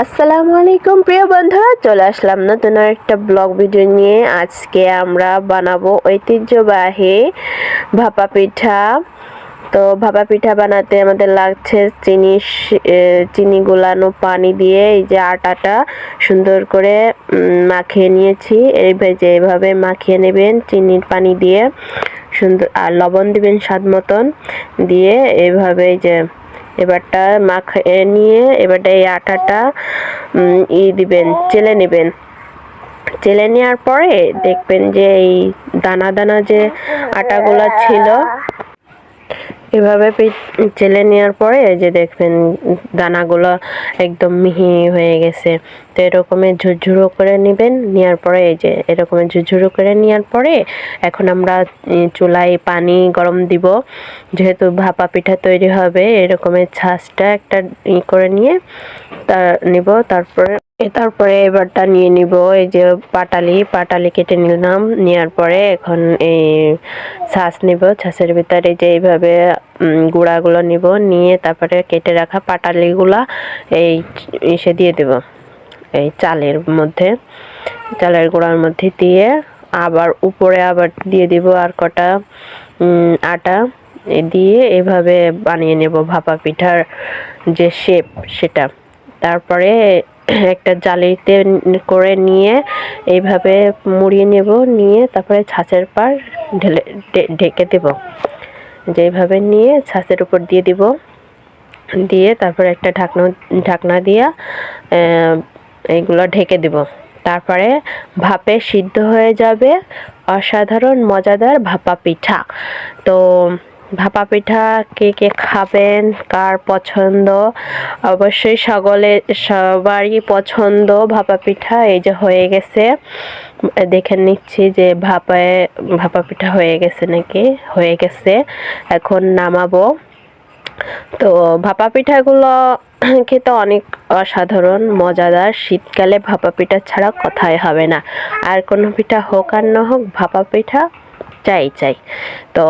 আসসালামু আলাইকুম প্রিয় বন্ধুরা, চলে আসলাম নতুন একটা ব্লগ ভিডিও নিয়ে। আজকে আমরা বানাবো ঐতিহ্যবাহী ভাপা পিঠা। তো ভাপা পিঠা বানাতে আমাদের লাগছে চিনি গুলানো পানি দিয়ে এই যে আটাটা সুন্দর করে মাখিয়ে নিয়েছি। এইভাবে মাখিয়ে নেবেন চিনির পানি দিয়ে সুন্দর, আর লবণ দিবেন স্বাদ মতন দিয়ে এইভাবে যে এবারটা মাখিয়ে নিয়ে এবারটা এই আটাটা দিবেন, চেলে নেবেন। চেলে নেওয়ার পরে দেখবেন যে এই দানা দানা যে আটাগুলো ছিল এভাবে চেলে নেওয়ার পরে যে দেখবেন দানাগুলো একদম মিহি হয়ে গেছে। তো এরকমের ঝুরঝুরো করে নেবেন। নেওয়ার পরে এই যে এরকমের ঝুরঝুরো করে নেওয়ার পরে এখন আমরা চুলায় পানি গরম দিব, যেহেতু ভাপা পিঠা তৈরি হবে। এরকমের ছাঁচটা একটা করে নিয়ে নিব। তারপরে এবারটা নিয়ে নিব এই যে পাটালি কেটে নিলাম। নেওয়ার পরে এখন এই ছাঁচ নিব। ছাঁচের ভিতরে যে এইভাবে গুঁড়াগুলো নিব, নিয়ে তারপরে কেটে রাখা পাটালিগুলা এই এসে দিয়ে দেব এই চালের গুঁড়ার মধ্যে দিয়ে আবার উপরে আবার দিয়ে দিব আর কটা আটা দিয়ে এভাবে বানিয়ে নেব ভাপা পিঠার যে শেপ সেটা। তারপরে একটা জালিতে করে নিয়ে এইভাবে মুড়িয়ে নেব, নিয়ে তারপরে ছাঁচের পার ঢেকে দেব। যেভাবে নিয়ে ছাঁচের উপর দিয়ে দিব, দিয়ে তারপরে একটা ঢাকনা দিয়ে এইগুলো ঢেকে দেব। তারপরে ভাপে সিদ্ধ হয়ে যাবে অসাধারণ মজাদার ভাপা পিঠা। তো ভাপা পিঠা কে কে খাবেন, কার পছন্দ? অবশ্যই সবারই পছন্দ ভাপা পিঠা। এই যে হয়ে গেছে, দেখে নিচ্ছি যে ভাপা পিঠা হয়ে গেছে নাকি। হয়ে গেছে, এখন নামাবো। তো ভাপা পিঠাগুলো খেতে অনেক অসাধারণ মজাদার। শীতকালে ভাপা পিঠা ছাড়া কথাই হবে না। আর কোনো পিঠা হোক আর না হোক, ভাপা পিঠা চাই। তো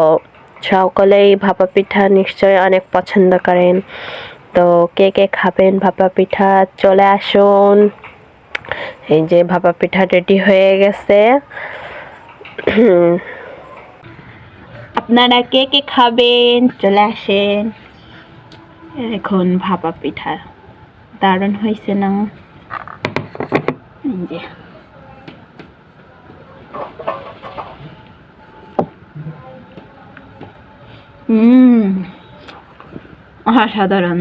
সকলেই ভাপা পিঠা নিশ্চয়ই অনেক পছন্দ করেন। তো কে কে খাবেন ভাপা পিঠা, চলে আসুন। এই যে ভাপা পিঠা রেডি হয়ে গেছে। আপনারা কে কে খাবেন চলে আসেন। এখন ভাপা পিঠা দারুণ হয়েছে না? এই যে অসাধারণ।